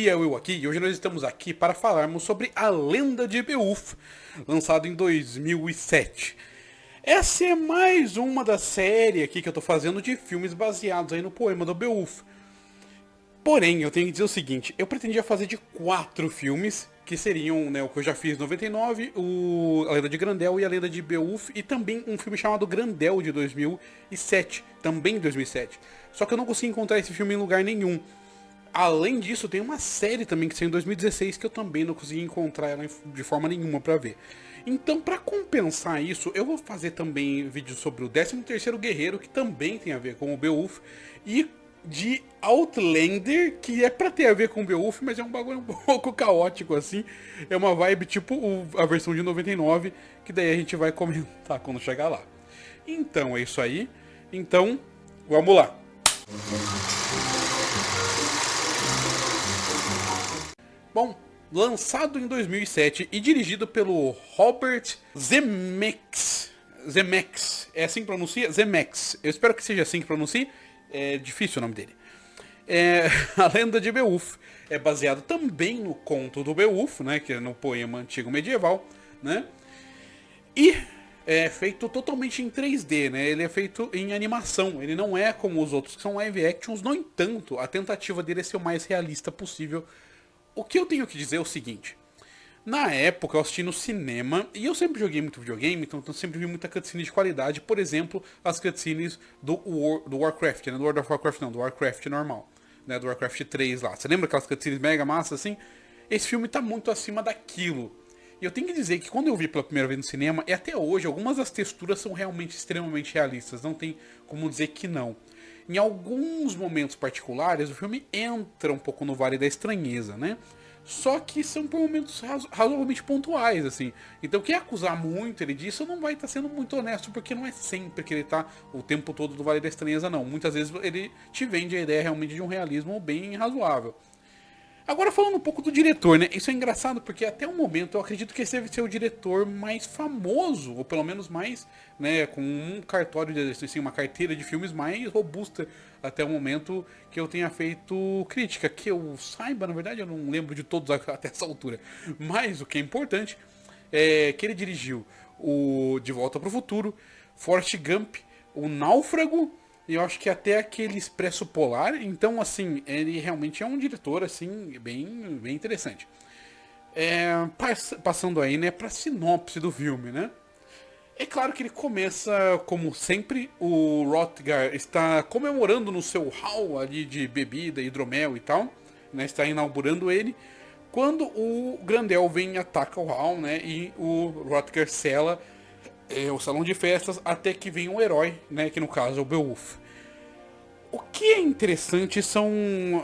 dia, eu aqui, e hoje nós estamos aqui para falarmos sobre A Lenda de Beowulf, lançado em 2007. Essa é mais uma da série aqui que eu tô fazendo de filmes baseados aí no poema do Beowulf. Porém, eu tenho que dizer o seguinte, eu pretendia fazer de 4 filmes, que seriam, né, o que eu já fiz em 99, A Lenda de Grendel e A Lenda de Beowulf, e também um filme chamado Grendel de 2007, também 2007. Só que eu não consegui encontrar esse filme em lugar nenhum. Além disso, tem uma série também que saiu em 2016 que eu também não consegui encontrar ela de forma nenhuma pra ver. Então, pra compensar isso, eu vou fazer também vídeo sobre o 13º Guerreiro, que também tem a ver com o Beowulf, e de Outlander, que é pra ter a ver com o Beowulf, mas é um bagulho um pouco caótico assim. É uma vibe tipo a versão de 99, que daí a gente vai comentar quando chegar lá. Então é isso aí. Então, vamos lá. Bom, lançado em 2007 e dirigido pelo Robert Zemeckis. Zemeckis, é assim que pronuncia? Zemeckis. Eu espero que seja assim que pronuncia. É difícil o nome dele. A Lenda de Beowulf é baseado também no conto do Beowulf, né, que é no poema antigo medieval, né? E é feito totalmente em 3D, né? Ele é feito em animação, ele não é como os outros que são live actions. No entanto, a tentativa dele é ser o mais realista possível. O que eu tenho que dizer é o seguinte: na época eu assisti no cinema, e eu sempre joguei muito videogame, então eu sempre vi muita cutscene de qualidade. Por exemplo, as cutscenes do Warcraft, né? Do World of Warcraft não, do Warcraft normal, né? Do Warcraft 3 lá. Você lembra aquelas cutscenes mega massa assim? Esse filme tá muito acima daquilo. E eu tenho que dizer que quando eu vi pela primeira vez no cinema, e até hoje, algumas das texturas são realmente extremamente realistas, não tem como dizer que não. Em alguns momentos particulares, o filme entra um pouco no vale da estranheza, né? Só que são por momentos razoavelmente pontuais, assim. Então quem acusar muito ele disso não vai estar sendo muito honesto, porque não é sempre que ele tá o tempo todo do Vale da Estranheza, não. Muitas vezes ele te vende a ideia realmente de um realismo bem razoável. Agora falando um pouco do diretor, né? Isso é engraçado porque até o momento eu acredito que esse deve ser o diretor mais famoso, ou pelo menos mais, né, com um cartório, assim, uma carteira de filmes mais robusta até o momento que eu tenha feito crítica. Que eu saiba, na verdade, eu não lembro de todos até essa altura. Mas o que é importante é que ele dirigiu o De Volta para o Futuro, Forrest Gump, o Náufrago, e eu acho que até aquele Expresso Polar. Então, assim, ele realmente é um diretor, assim, bem interessante. Passando aí, né, pra sinopse do filme, né? É claro que ele começa, como sempre, o Hrothgar está comemorando no seu hall ali de bebida, hidromel e tal, né? Está inaugurando ele, quando o Grendel vem e ataca o hall, né? E o Hrothgar sela o salão de festas até que vem um herói, né, que no caso é o Beowulf. O que é interessante são...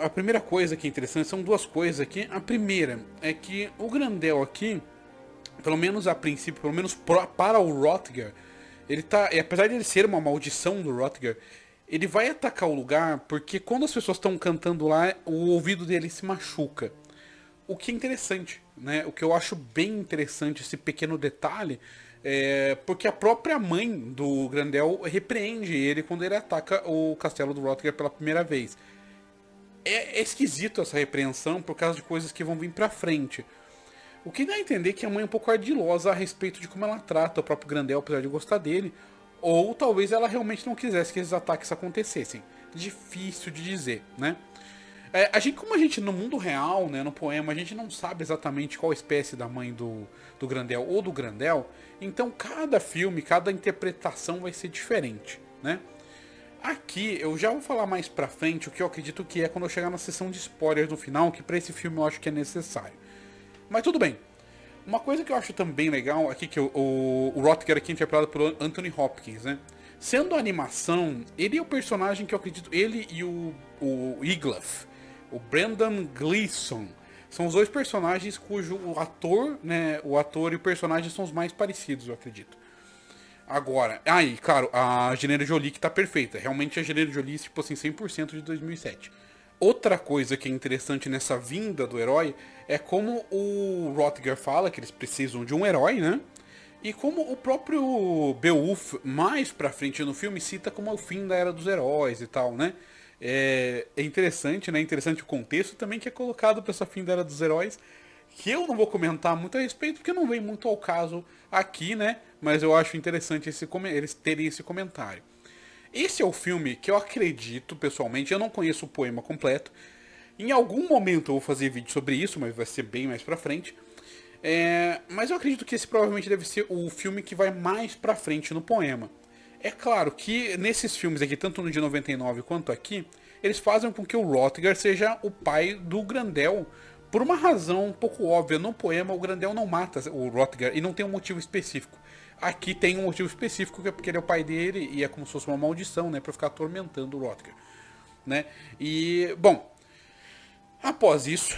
A primeira coisa que é interessante são duas coisas aqui. A primeira é que o Grendel aqui, pelo menos a princípio, pelo menos para o Hrothgar, ele tá... apesar de ele ser uma maldição do Hrothgar, ele vai atacar o lugar porque quando as pessoas estão cantando lá, o ouvido dele se machuca. O que é interessante, né? O que eu acho bem interessante, esse pequeno detalhe, porque a própria mãe do Grendel repreende ele quando ele ataca o castelo do Hrothgar pela primeira vez. É esquisito essa repreensão por causa de coisas que vão vir pra frente. O que dá a entender que a mãe é um pouco ardilosa a respeito de como ela trata o próprio Grendel, apesar de gostar dele. Ou talvez ela realmente não quisesse que esses ataques acontecessem. Difícil de dizer, né? Como a gente no mundo real, né, no poema, a gente não sabe exatamente qual espécie da mãe do Grendel ou do Grendel, então cada filme, cada interpretação vai ser diferente, né? Aqui eu já vou falar mais pra frente o que eu acredito que é quando eu chegar na sessão de spoilers no final, que pra esse filme eu acho que é necessário. Mas tudo bem. Uma coisa que eu acho também legal aqui, que o Hrothgar aqui é interpretado por Anthony Hopkins, né? Sendo a animação, ele é o personagem que eu acredito, ele e o Wiglaf, o Brendan Gleeson, são os dois personagens cujo o ator e o personagem são os mais parecidos, eu acredito. Agora, e claro, a Angelina Jolie que tá perfeita. Realmente a Angelina Jolie, tipo assim, 100% de 2007. Outra coisa que é interessante nessa vinda do herói é como o Hrothgar fala que eles precisam de um herói, né? E como o próprio Beowulf, mais pra frente no filme, cita como o fim da Era dos Heróis e tal, né? é interessante, né? Interessante o contexto também que é colocado para essa fim da Era dos Heróis, que eu não vou comentar muito a respeito, porque não vem muito ao caso aqui, né? Mas eu acho interessante eles terem esse comentário. Esse é o filme que eu acredito, pessoalmente, eu não conheço o poema completo. Em algum momento eu vou fazer vídeo sobre isso, mas vai ser bem mais pra frente. Mas eu acredito que esse provavelmente deve ser o filme que vai mais pra frente no poema. É claro que nesses filmes aqui, tanto no de 99 quanto aqui, eles fazem com que o Hrothgar seja o pai do Grendel, por uma razão um pouco óbvia. No poema, o Grendel não mata o Hrothgar e não tem um motivo específico. Aqui tem um motivo específico, que é porque ele é o pai dele e é como se fosse uma maldição, né, pra ficar atormentando o Hrothgar, né? E, bom, após isso,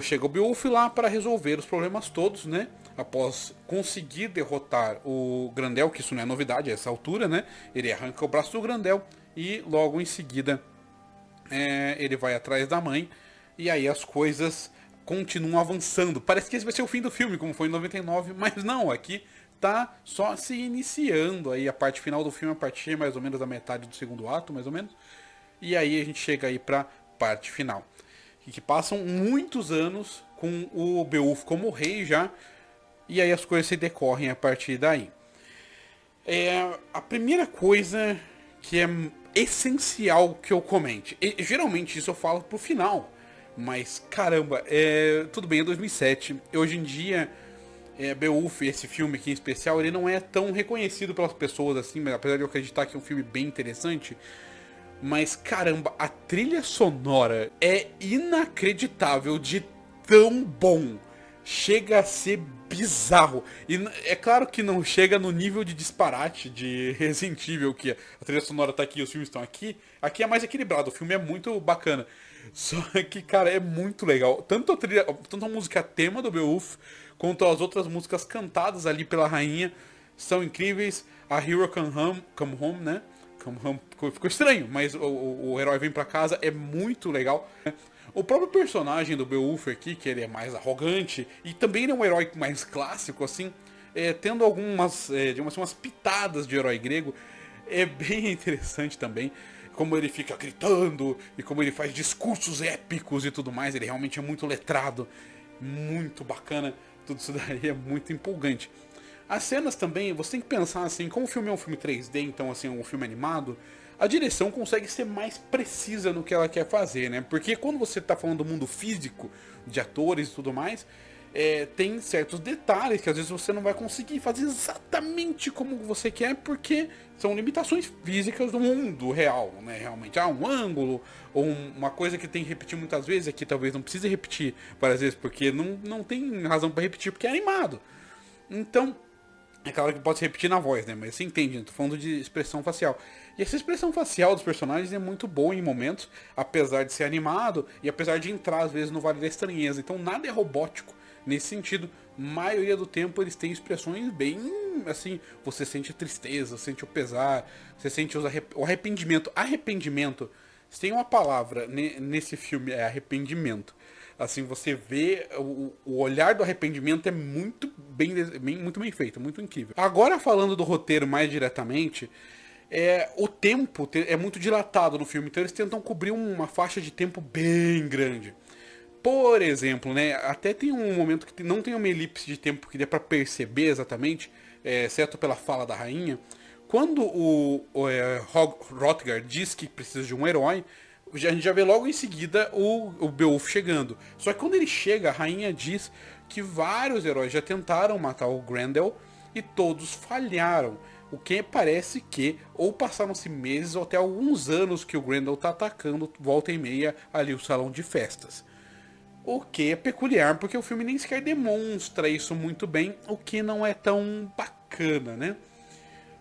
chega o Beowulf lá para resolver os problemas todos, né? Após conseguir derrotar o Grendel, que isso não é novidade a essa altura, né? Ele arranca o braço do Grendel e logo em seguida ele vai atrás da mãe. E aí as coisas continuam avançando. Parece que esse vai ser o fim do filme, como foi em 99, mas não, aqui tá só se iniciando aí a parte final do filme, a partir mais ou menos da metade do segundo ato, mais ou menos. E aí a gente chega aí pra parte final. E que passam muitos anos com o Beowulf como rei já, e aí as coisas se decorrem a partir daí. A primeira coisa que é essencial que eu comente, e geralmente isso eu falo pro final, mas caramba, tudo bem, é 2007, hoje em dia Beowulf, esse filme aqui em especial, ele não é tão reconhecido pelas pessoas assim, mas apesar de eu acreditar que é um filme bem interessante, mas caramba, a trilha sonora é inacreditável de tão bom. Chega a ser bizarro. E é claro que não chega no nível de disparate de Resident Evil, que a trilha sonora tá aqui e os filmes estão aqui. Aqui é mais equilibrado, o filme é muito bacana. Só que, cara, é muito legal. Tanto a música tema do Beowulf, quanto as outras músicas cantadas ali pela rainha são incríveis. A Hero Come Home, né? Ficou estranho, mas o herói vem pra casa, é muito legal. O próprio personagem do Beowulf aqui, que ele é mais arrogante, e também ele é um herói mais clássico, assim, tendo digamos assim, umas pitadas de herói grego, é bem interessante também. Como ele fica gritando, e como ele faz discursos épicos e tudo mais, ele realmente é muito letrado, muito bacana, tudo isso daí é muito empolgante. As cenas também, você tem que pensar assim, como o filme é um filme 3D, então assim, é um filme animado, a direção consegue ser mais precisa no que ela quer fazer, né? Porque quando você tá falando do mundo físico, de atores e tudo mais, tem certos detalhes que às vezes você não vai conseguir fazer exatamente como você quer, porque são limitações físicas do mundo real, né? Realmente, um ângulo, ou uma coisa que tem que repetir muitas vezes, aqui talvez não precise repetir várias vezes, porque não tem razão para repetir, porque é animado. Então, é claro que pode se repetir na voz, né? Mas você entende, né? Tô falando de expressão facial. E essa expressão facial dos personagens é muito boa em momentos, apesar de ser animado e apesar de entrar às vezes no Vale da Estranheza. Então nada é robótico nesse sentido. Maioria do tempo eles têm expressões bem assim. Você sente a tristeza, sente o pesar, você sente o arrependimento. Arrependimento, se tem uma palavra nesse filme, é arrependimento. Assim, você vê o olhar do arrependimento é muito muito bem feito, muito incrível. Agora falando do roteiro mais diretamente, o tempo é muito dilatado no filme, então eles tentam cobrir uma faixa de tempo bem grande. Por exemplo, né, até tem um momento que não tem uma elipse de tempo que dê pra perceber exatamente, exceto pela fala da rainha. Quando o Hrothgar diz que precisa de um herói, a gente já vê logo em seguida o Beowulf chegando. Só que quando ele chega, a rainha diz que vários heróis já tentaram matar o Grendel e todos falharam. O que parece que ou passaram-se meses ou até alguns anos que o Grendel tá atacando volta e meia ali o salão de festas. O que é peculiar, porque o filme nem sequer demonstra isso muito bem, o que não é tão bacana, né?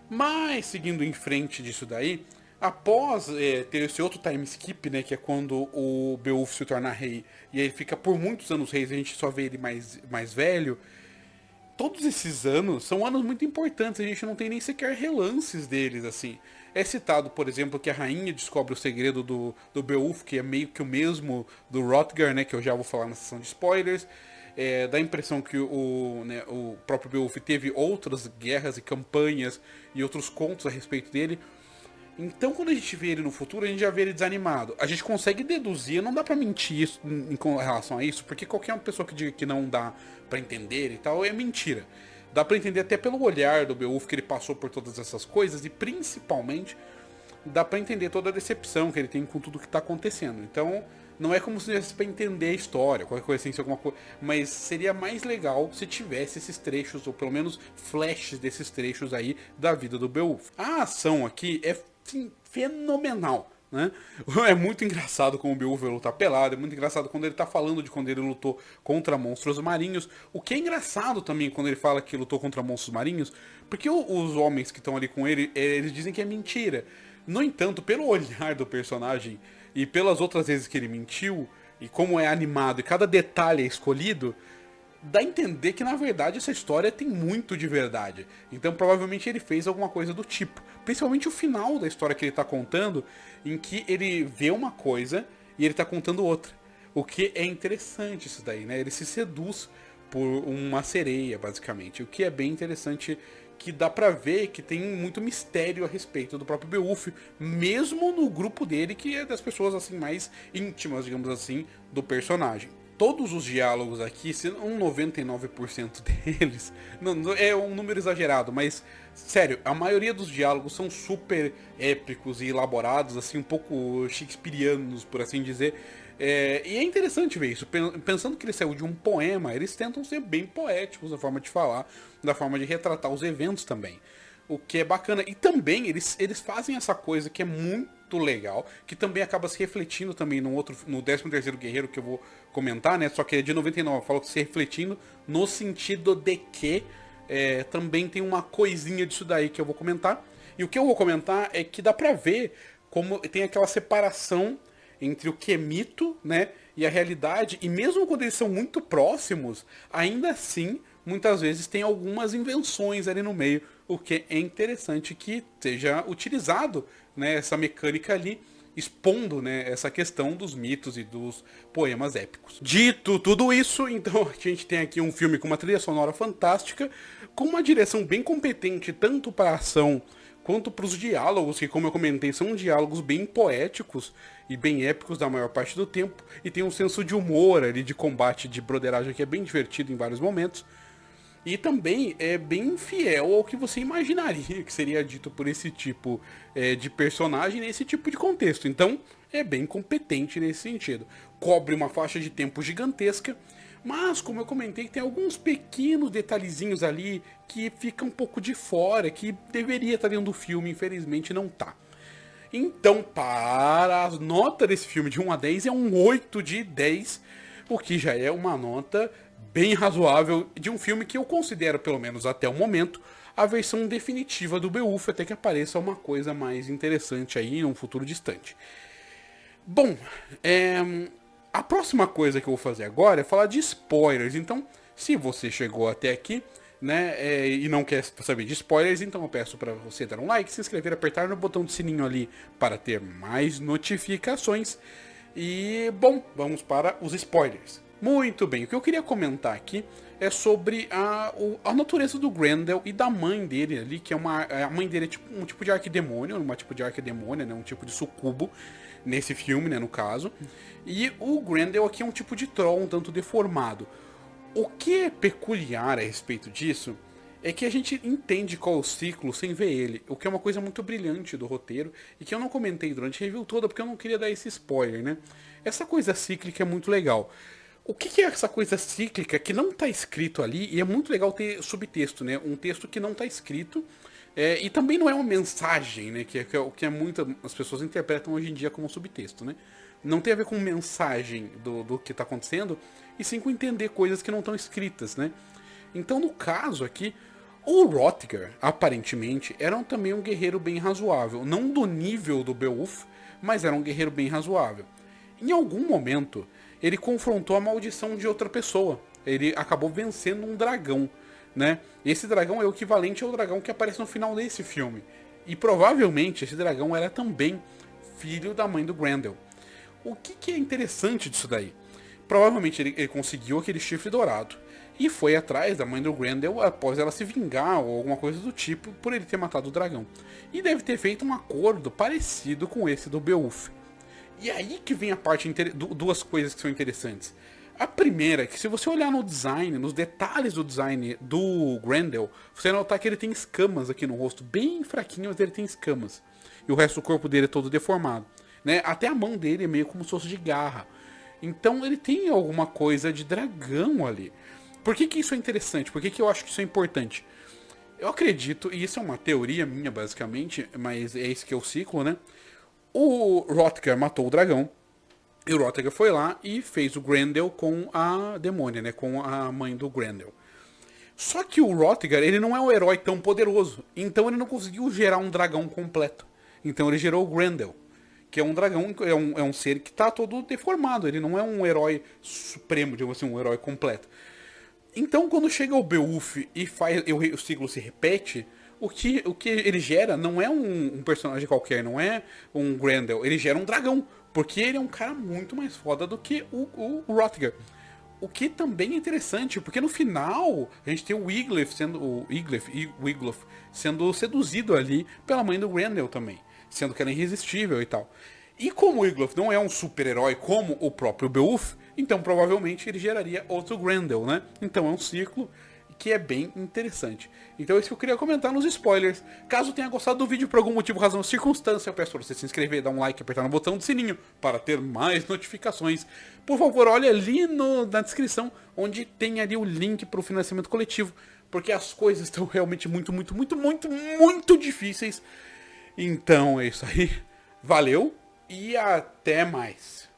Mas, seguindo em frente disso daí, após ter esse outro time skip, né, que é quando o Beowulf se torna rei, e ele fica por muitos anos rei, a gente só vê ele mais velho, todos esses anos são anos muito importantes, a gente não tem nem sequer relances deles, assim. É citado, por exemplo, que a rainha descobre o segredo do Beowulf, que é meio que o mesmo do Hrothgar, né, que eu já vou falar na sessão de spoilers. Dá a impressão que o próprio Beowulf teve outras guerras e campanhas e outros contos a respeito dele. Então quando a gente vê ele no futuro, a gente já vê ele desanimado. A gente consegue deduzir, não dá pra mentir isso, com relação a isso, porque qualquer pessoa que diga que não dá pra entender e tal, é mentira. Dá pra entender até pelo olhar do Beowulf que ele passou por todas essas coisas e principalmente dá pra entender toda a decepção que ele tem com tudo que tá acontecendo. Então, não é como se tivesse pra entender a história, qualquer coisa assim, se alguma coisa. Mas seria mais legal se tivesse esses trechos, ou pelo menos flashes desses trechos aí da vida do Beowulf. A ação aqui é sim, fenomenal. Né? É muito engraçado como o Beowulf luta pelado, é muito engraçado quando ele tá falando de quando ele lutou contra monstros marinhos. O que é engraçado também quando ele fala que lutou contra monstros marinhos, porque os homens que estão ali com ele, eles dizem que é mentira. No entanto, pelo olhar do personagem e pelas outras vezes que ele mentiu, e como é animado e cada detalhe é escolhido, dá a entender que na verdade essa história tem muito de verdade. Então provavelmente ele fez alguma coisa do tipo. Principalmente o final da história que ele tá contando, em que ele vê uma coisa e ele tá contando outra. O que é interessante isso daí, né? Ele se seduz por uma sereia, basicamente. O que é bem interessante, que dá pra ver que tem muito mistério a respeito do próprio Beowulf, mesmo no grupo dele, que é das pessoas assim mais íntimas, digamos assim, do personagem. Todos os diálogos aqui, se não 99% deles, não, é um número exagerado, mas sério, a maioria dos diálogos são super épicos e elaborados, assim, um pouco shakespearianos, por assim dizer. E é interessante ver isso. Pensando que ele saiu de um poema, eles tentam ser bem poéticos na forma de falar, da forma de retratar os eventos também. O que é bacana. E também eles fazem essa coisa que é muito legal, que também acaba se refletindo também no 13º Guerreiro, que eu vou comentar, né? Só que é de 99, falo que se refletindo no sentido de que também tem uma coisinha disso daí que eu vou comentar. E o que eu vou comentar é que dá pra ver como tem aquela separação entre o que é mito, né, e a realidade, e mesmo quando eles são muito próximos, ainda assim, muitas vezes tem algumas invenções ali no meio, o que é interessante que seja utilizado, né, essa mecânica ali, expondo, né, essa questão dos mitos e dos poemas épicos. Dito tudo isso, então a gente tem aqui um filme com uma trilha sonora fantástica, com uma direção bem competente, tanto para a ação quanto para os diálogos, que como eu comentei, são diálogos bem poéticos e bem épicos da maior parte do tempo, e tem um senso de humor ali, de combate, de broderagem que é bem divertido em vários momentos. E também é bem fiel ao que você imaginaria que seria dito por esse tipo de personagem nesse tipo de contexto. Então, é bem competente nesse sentido. Cobre uma faixa de tempo gigantesca, mas, como eu comentei, tem alguns pequenos detalhezinhos ali que ficam um pouco de fora, que deveria estar dentro do filme, infelizmente não tá. Então, para a nota desse filme de 1 a 10 é um 8 de 10, o que já é uma nota bem razoável de um filme que eu considero, pelo menos até o momento, a versão definitiva do Beowulf, até que apareça uma coisa mais interessante aí em um futuro distante. Bom, a próxima coisa que eu vou fazer agora é falar de spoilers. Então, se você chegou até aqui, né, e não quer saber de spoilers, então eu peço para você dar um like, se inscrever, apertar no botão do sininho ali para ter mais notificações. E, bom, vamos para os spoilers. Muito bem, o que eu queria comentar aqui é sobre a natureza do Grendel e da mãe dele ali, que a mãe dele é tipo, um tipo de arquidemônio, né, um tipo de sucubo, nesse filme, né, no caso. E o Grendel aqui é um tipo de troll um tanto deformado. O que é peculiar a respeito disso é que a gente entende qual é o ciclo sem ver ele, o que é uma coisa muito brilhante do roteiro e que eu não comentei durante a review toda porque eu não queria dar esse spoiler, né? Essa coisa cíclica é muito legal. O que é essa coisa cíclica que não está escrito ali, e é muito legal ter subtexto, né? Um texto que não está escrito, e também não é uma mensagem, né? Que é o que as pessoas interpretam hoje em dia como subtexto, né? Não tem a ver com mensagem do que está acontecendo, e sim com entender coisas que não estão escritas, né? Então, no caso aqui, o Hrothgar, aparentemente, era também um guerreiro bem razoável. Não do nível do Beowulf, mas era um guerreiro bem razoável. Em algum momento, ele confrontou a maldição de outra pessoa. Ele acabou vencendo um dragão, né? Esse dragão é o equivalente ao dragão que aparece no final desse filme. E provavelmente esse dragão era também filho da mãe do Grendel. O que é interessante disso daí? Provavelmente ele conseguiu aquele chifre dourado e foi atrás da mãe do Grendel após ela se vingar ou alguma coisa do tipo por ele ter matado o dragão. E deve ter feito um acordo parecido com esse do Beowulf. E aí que vem a parte duas coisas que são interessantes. A primeira é que se você olhar no design, nos detalhes do design do Grendel, você vai notar que ele tem escamas aqui no rosto, bem fraquinho, mas ele tem escamas. E o resto do corpo dele é todo deformado, né? Até a mão dele é meio como se fosse de garra. Então ele tem alguma coisa de dragão ali. Por que que isso é interessante? Por que que eu acho que isso é importante? Eu acredito, e isso é uma teoria minha basicamente, mas é isso que é o ciclo, né? O Hrothgar matou o dragão. E o Hrothgar foi lá e fez o Grendel com a demônia, né? Com a mãe do Grendel. Só que o Hrothgar, ele não é um herói tão poderoso. Então ele não conseguiu gerar um dragão completo. Então ele gerou o Grendel. Que é um dragão, é um ser que está todo deformado. Ele não é um herói supremo, digamos assim, um herói completo. Então quando chega o Beowulf e o ciclo se repete, o que ele gera não é um personagem qualquer, não é um Grendel. Ele gera um dragão. Porque ele é um cara muito mais foda do que o Hrothgar. O que também é interessante, porque no final a gente tem o Wiglaf sendo seduzido ali pela mãe do Grendel também, sendo que ela é irresistível e tal. E como o Wiglaf não é um super-herói como o próprio Beowulf, então provavelmente ele geraria outro Grendel, né? Então é um ciclo que é bem interessante. Então é isso que eu queria comentar nos spoilers. Caso tenha gostado do vídeo por algum motivo, razão ou circunstância, eu peço para você se inscrever, dar um like, apertar no botão do sininho para ter mais notificações. Por favor, olhe ali na descrição, onde tem ali o link para o financiamento coletivo, porque as coisas estão realmente muito difíceis. Então é isso aí. Valeu e até mais.